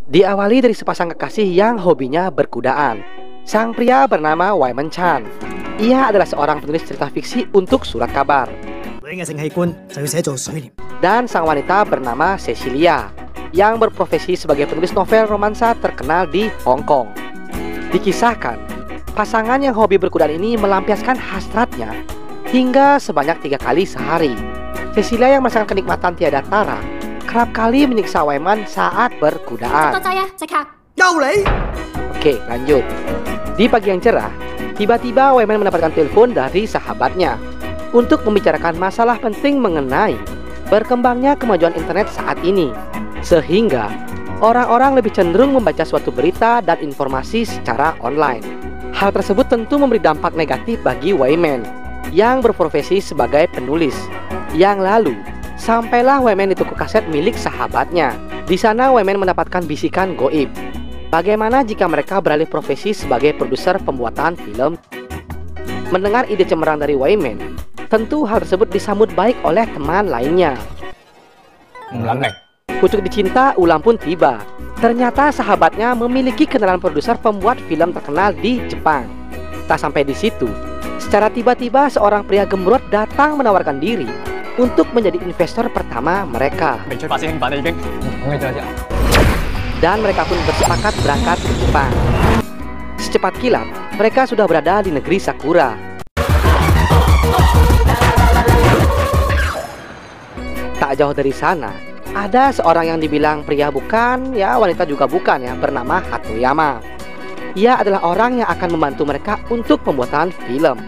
Diawali dari sepasang kekasih yang hobinya berkudaan. Sang pria bernama Wayman Chan. Ia adalah seorang penulis cerita fiksi untuk surat kabar. Dan sang wanita bernama Cecilia, yang berprofesi sebagai penulis novel romansa terkenal di Hong Kong. Dikisahkan, pasangan yang hobi berkudaan ini melampiaskan hasratnya hingga sebanyak 3 kali sehari. Cecilia yang merasakan kenikmatan tiada tara kerap kali menyiksa Wayman saat berkudaan. Oke, lanjut. Di pagi yang cerah, tiba-tiba Wayman mendapatkan telepon dari sahabatnya untuk membicarakan masalah penting mengenai berkembangnya kemajuan internet saat ini, sehingga orang-orang lebih cenderung membaca suatu berita dan informasi secara online. Hal tersebut tentu memberi dampak negatif bagi Wayman yang berprofesi sebagai penulis. Yang lalu, sampailah Wayman di toko kaset milik sahabatnya. Di sana Wayman mendapatkan bisikan goib. Bagaimana jika mereka beralih profesi sebagai produser pembuatan film? Mendengar ide cemerlang dari Wayman, tentu hal tersebut disambut baik oleh teman lainnya. Pucuk dicinta ulang pun tiba. Ternyata sahabatnya memiliki kenalan produser pembuat film terkenal di Jepang. Tak sampai di situ, secara tiba-tiba seorang pria gembrot datang menawarkan diri untuk menjadi investor pertama mereka. Dan mereka pun bersepakat berangkat ke Jepang. Secepat kilat, mereka sudah berada di negeri Sakura. Tak jauh dari sana, ada seorang yang dibilang pria bukan, ya wanita juga bukan ya, bernama Hatoyama. Ia adalah orang yang akan membantu mereka untuk pembuatan film.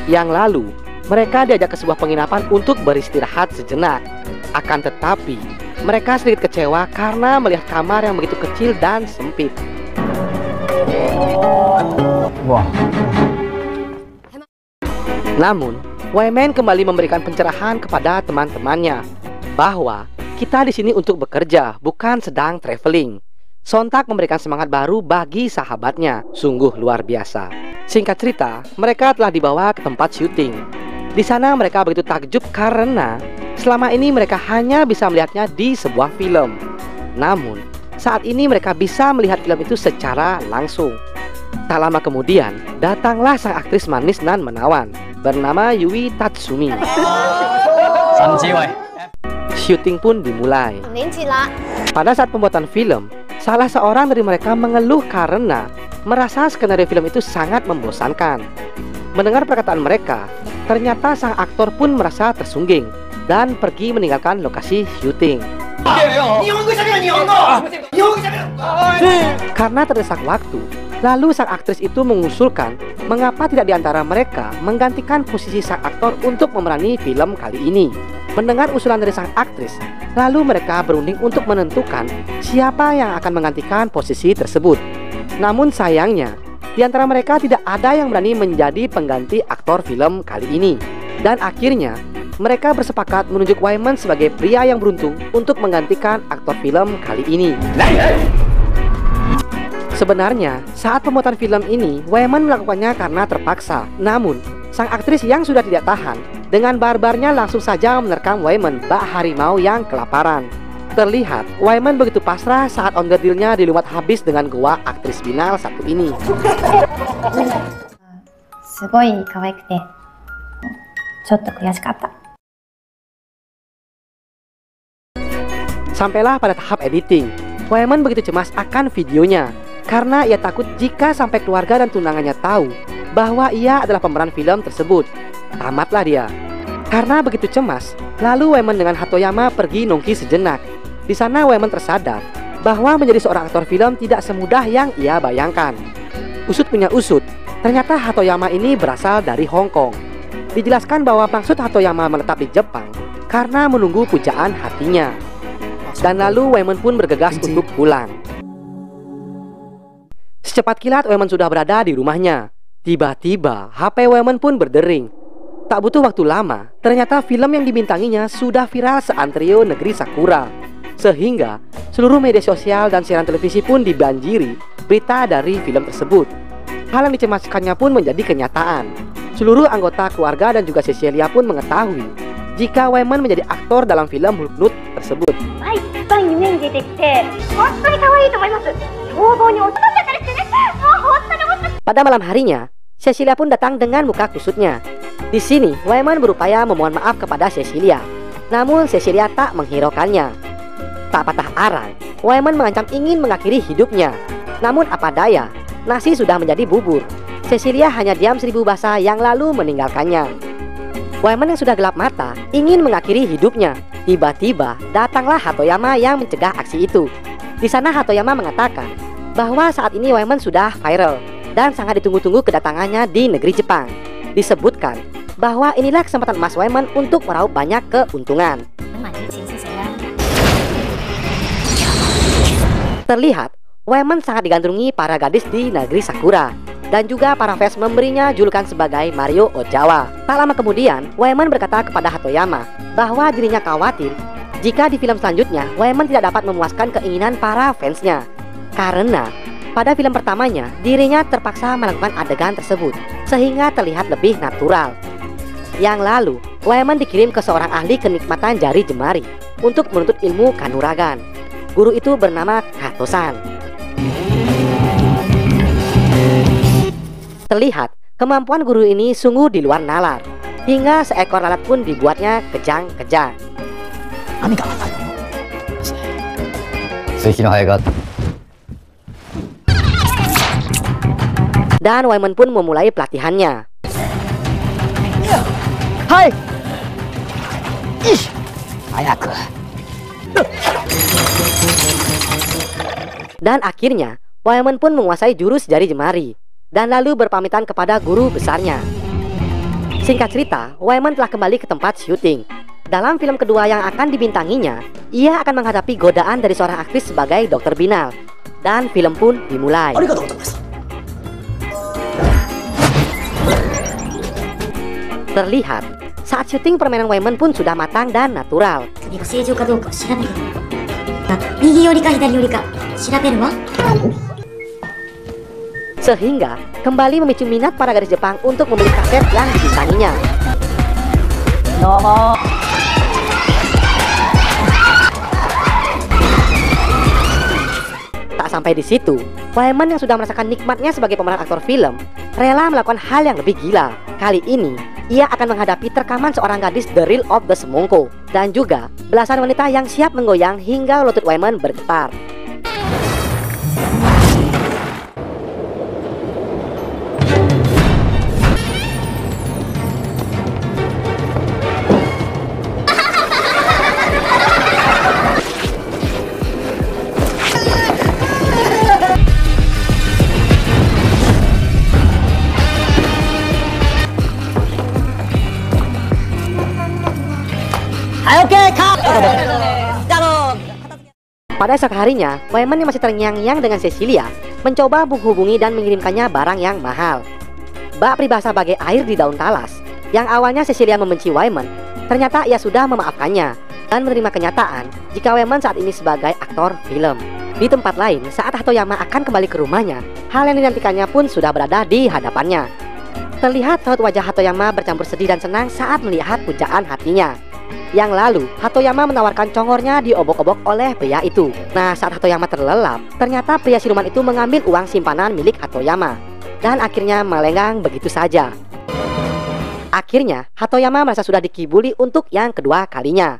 Yang lalu, mereka diajak ke sebuah penginapan untuk beristirahat sejenak. Akan tetapi, mereka sedikit kecewa karena melihat kamar yang begitu kecil dan sempit. Namun, Wayman kembali memberikan pencerahan kepada teman-temannya bahwa kita di sini untuk bekerja, bukan sedang traveling. Sontak memberikan semangat baru bagi sahabatnya. Sungguh luar biasa. Singkat cerita, mereka telah dibawa ke tempat syuting. Di sana mereka begitu takjub karena selama ini mereka hanya bisa melihatnya di sebuah film. Namun, saat ini mereka bisa melihat film itu secara langsung. Tak lama kemudian, datanglah sang aktris manis nan menawan bernama Yui Tatsumi. Syuting pun dimulai. Pada saat pembuatan film, salah seorang dari mereka mengeluh karena merasa skenario film itu sangat membosankan. Mendengar perkataan mereka, ternyata sang aktor pun merasa tersungging dan pergi meninggalkan lokasi syuting. Karena terdesak waktu, lalu sang aktris itu mengusulkan mengapa tidak diantara mereka menggantikan posisi sang aktor untuk memerani film kali ini. Mendengar usulan dari sang aktris, lalu mereka berunding untuk menentukan siapa yang akan menggantikan posisi tersebut. Namun sayangnya, di antara mereka tidak ada yang berani menjadi pengganti aktor film kali ini. Dan akhirnya, mereka bersepakat menunjuk Wayman sebagai pria yang beruntung untuk menggantikan aktor film kali ini. Sebenarnya, saat pembuatan film ini, Wayman melakukannya karena terpaksa. Namun, sang aktris yang sudah tidak tahan, dengan barbarnya langsung saja menerkam Wayman, bak harimau yang kelaparan. Terlihat, Wayman begitu pasrah saat onderdilnya dilumat habis dengan goa aktris binal satu ini. Sampailah pada tahap editing. Wayman begitu cemas akan videonya karena ia takut jika sampai keluarga dan tunangannya tahu bahwa ia adalah pemeran film tersebut. Tamatlah dia. Karena begitu cemas, lalu Wayman dengan Hatoyama pergi nongki sejenak. Di sana Wayman tersadar bahwa menjadi seorang aktor film tidak semudah yang ia bayangkan. Usut punya usut, ternyata Hatoyama ini berasal dari Hong Kong. Dijelaskan bahwa maksud Hatoyama menetap di Jepang karena menunggu pujaan hatinya. Dan lalu Wayman pun bergegas untuk pulang. Secepat kilat Wayman sudah berada di rumahnya. Tiba-tiba HP Wayman pun berdering. Tak butuh waktu lama, ternyata film yang dibintanginya sudah viral seantero negeri Sakura. Sehingga seluruh media sosial dan siaran televisi pun dibanjiri berita dari film tersebut. Hal yang dicemaskannya pun menjadi kenyataan. Seluruh anggota keluarga dan juga Cecilia pun mengetahui jika Wayman menjadi aktor dalam film Hulk tersebut. Pada malam harinya, Cecilia pun datang dengan muka kusutnya. Di sini, Wayman berupaya memohon maaf kepada Cecilia. Namun Cecilia tak menghiraukannya. Tak patah arang, Wayman mengancam ingin mengakhiri hidupnya. Namun apa daya, nasi sudah menjadi bubur. Cecilia hanya diam 1000 bahasa yang lalu meninggalkannya. Wayman yang sudah gelap mata ingin mengakhiri hidupnya. Tiba-tiba datanglah Hatoyama yang mencegah aksi itu. Di sana Hatoyama mengatakan bahwa saat ini Wayman sudah viral dan sangat ditunggu-tunggu kedatangannya di negeri Jepang. Disebutkan bahwa inilah kesempatan emas Wayman untuk meraup banyak keuntungan. Terlihat Wayman sangat digandrungi para gadis di negeri Sakura, dan juga para fans memberinya julukan sebagai Mario Ozawa. Tak lama kemudian, Wayman berkata kepada Hatoyama bahwa dirinya khawatir jika di film selanjutnya Wayman tidak dapat memuaskan keinginan para fansnya, karena pada film pertamanya dirinya terpaksa melakukan adegan tersebut sehingga terlihat lebih natural. Yang lalu, Wayman dikirim ke seorang ahli kenikmatan jari jemari untuk menuntut ilmu kanuragan. Guru itu bernama Kato-san. Terlihat kemampuan guru ini sungguh di luar nalar, hingga seekor lalat pun dibuatnya kejang-kejang. Dan Wayman pun memulai pelatihannya. Hai! Dan akhirnya Wayman pun menguasai jurus jari jemari dan lalu berpamitan kepada guru besarnya. Singkat cerita, Wayman telah kembali ke tempat syuting. Dalam film kedua yang akan dibintanginya, ia akan menghadapi godaan dari seorang aktris sebagai Dr. Binal. Dan film pun dimulai. Terlihat, saat syuting permainan Wayman pun sudah matang dan natural. Sehingga kembali memicu minat para gadis Jepang untuk membeli kaset yang dibintanginya. Tak sampai di situ, Wayman yang sudah merasakan nikmatnya sebagai pemeran aktor film rela melakukan hal yang lebih gila. Kali ini, ia akan menghadapi terkaman seorang gadis The Real of the Semongko dan juga belasan wanita yang siap menggoyang hingga lutut Wayman bergetar. Pada esok harinya, Wayman yang masih terngiang-ngiang dengan Cecilia mencoba menghubungi dan mengirimkannya barang yang mahal. Bak peribahasa bagai air di daun talas. Yang awalnya Cecilia membenci Wayman, ternyata ia sudah memaafkannya dan menerima kenyataan jika Wayman saat ini sebagai aktor film. Di tempat lain, saat Hatoyama akan kembali ke rumahnya, hal yang dinantikannya pun sudah berada di hadapannya. Terlihat raut wajah Hatoyama bercampur sedih dan senang saat melihat pujaan hatinya. Yang lalu, Hatoyama menawarkan congornya diobok-obok oleh pria itu. Nah, saat Hatoyama terlelap, ternyata pria siluman itu mengambil uang simpanan milik Hatoyama dan akhirnya melenggang begitu saja. Akhirnya, Hatoyama merasa sudah dikibuli untuk yang kedua kalinya.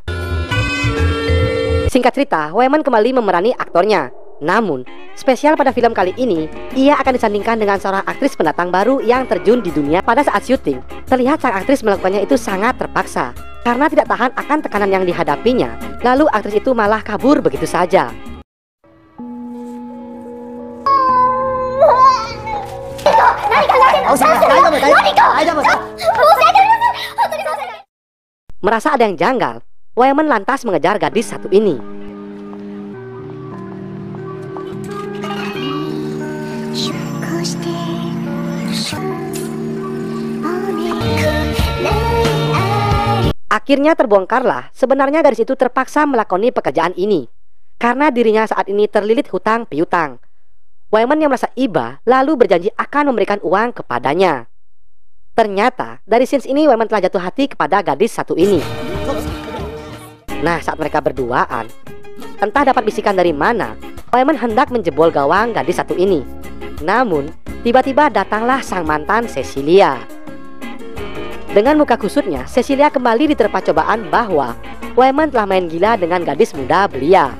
Singkat cerita, Wayman kembali memerani aktornya. Namun, spesial pada film kali ini, ia akan disandingkan dengan seorang aktris pendatang baru yang terjun di dunia pada saat syuting. Terlihat sang aktris melakukannya itu sangat terpaksa karena tidak tahan akan tekanan yang dihadapinya. Lalu aktris itu malah kabur begitu saja. Merasa ada yang janggal, Wayman lantas mengejar gadis satu ini. Akhirnya terbongkarlah sebenarnya gadis itu terpaksa melakoni pekerjaan ini karena dirinya saat ini terlilit hutang piutang. Wayman yang merasa iba lalu berjanji akan memberikan uang kepadanya. Ternyata dari scenes ini Wayman telah jatuh hati kepada gadis satu ini. Nah, saat mereka berduaan, entah dapat bisikan dari mana, Wayman hendak menjebol gawang gadis satu ini. Namun, tiba-tiba datanglah sang mantan Cecilia. Dengan muka kusutnya, Cecilia kembali diterpa cobaan bahwa Wayman telah main gila dengan gadis muda belia.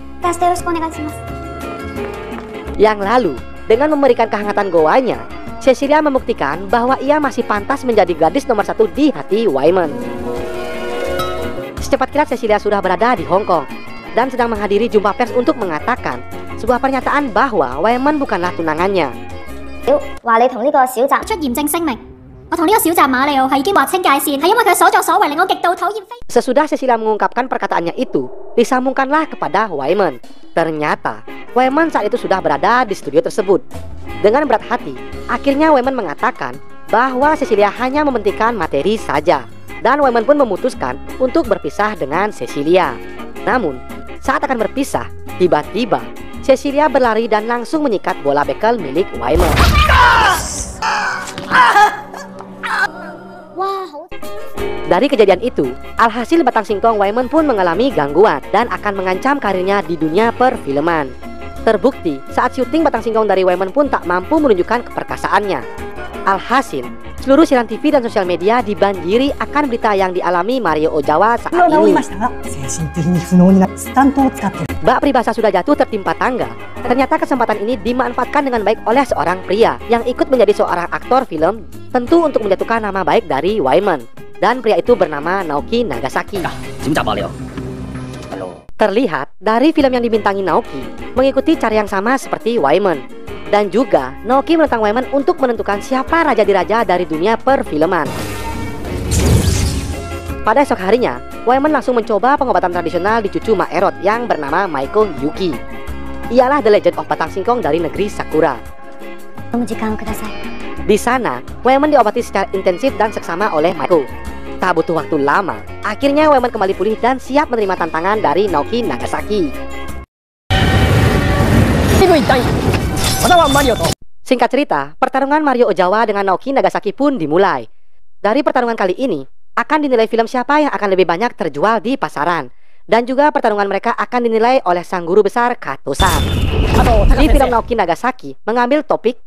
Yang lalu, dengan memberikan kehangatan gowanya, Cecilia membuktikan bahwa ia masih pantas menjadi gadis nomor satu di hati Wayman. Secepat kilat Cecilia sudah berada di Hong Kong dan sedang menghadiri jumpa pers untuk mengatakan sebuah pernyataan bahwa Wayman bukanlah tunangannya. Sesudah Cecilia mengungkapkan perkataannya itu, disambungkanlah kepada Wayman. Ternyata Wayman saat itu sudah berada di studio tersebut. Dengan berat hati, akhirnya Wayman mengatakan bahwa Cecilia hanya mementingkan materi saja, dan Wayman pun memutuskan untuk berpisah dengan Cecilia. Namun, saat akan berpisah, tiba-tiba Cecilia berlari dan langsung menyikat bola bekel milik Wayman. Dari kejadian itu, alhasil batang singkong Wayman pun mengalami gangguan dan akan mengancam karirnya di dunia perfilman. Terbukti saat syuting batang singkong dari Wayman pun tak mampu menunjukkan keperkasaannya. Alhasil, seluruh siaran TV dan sosial media dibanjiri akan berita yang dialami Mario Ozawa saat ini. Bak peribahasa sudah jatuh tertimpa tangga. Ternyata kesempatan ini dimanfaatkan dengan baik oleh seorang pria yang ikut menjadi seorang aktor film, tentu untuk menjatuhkan nama baik dari Wayman. Dan pria itu bernama Naoki Nagasaki. Terlihat dari film yang dibintangi Naoki mengikuti cara yang sama seperti Wayman. Dan juga Naoki menentang Wayman untuk menentukan siapa raja diraja dari dunia perfilman. Pada esok harinya, Wayman langsung mencoba pengobatan tradisional di cucu Mak Erot yang bernama Maiko Yuki. Ialah The Legend of Batang Singkong dari negeri Sakura. Di sana, Wayman diobati secara intensif dan seksama oleh Maiko. Tak butuh waktu lama, akhirnya Wayman kembali pulih dan siap menerima tantangan dari Naoki Nagasaki. Singkat cerita, pertarungan Mario Ozawa dengan Naoki Nagasaki pun dimulai. Dari pertarungan kali ini, akan dinilai film siapa yang akan lebih banyak terjual di pasaran. Dan juga pertarungan mereka akan dinilai oleh sang guru besar Kato-san. Di film Naoki Nagasaki mengambil topik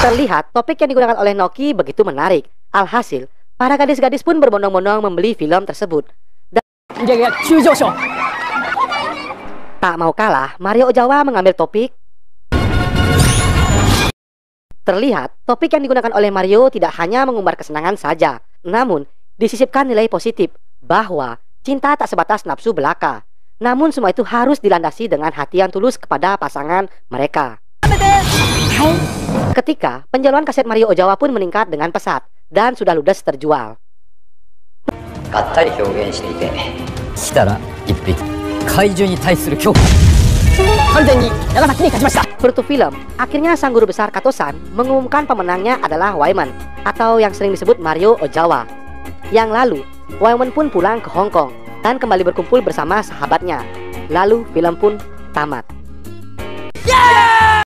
terlihat topik yang digunakan oleh Naoki begitu menarik. Alhasil, para gadis-gadis pun berbondong-bondong membeli film tersebut. Dan tak mau kalah, Mario Ozawa mengambil topik. Terlihat, topik yang digunakan oleh Mario tidak hanya mengumbar kesenangan saja, namun disisipkan nilai positif bahwa cinta tak sebatas nafsu belaka. Namun semua itu harus dilandasi dengan hati yang tulus kepada pasangan mereka. Ketika penjualan kaset Mario Ozawa pun meningkat dengan pesat dan sudah ludes terjual. Penutup film, akhirnya sang guru besar Kato-san mengumumkan pemenangnya adalah Wayman, atau yang sering disebut Mario Ozawa. Yang lalu, Wayman pun pulang ke Hong Kong dan kembali berkumpul bersama sahabatnya. Lalu film pun tamat.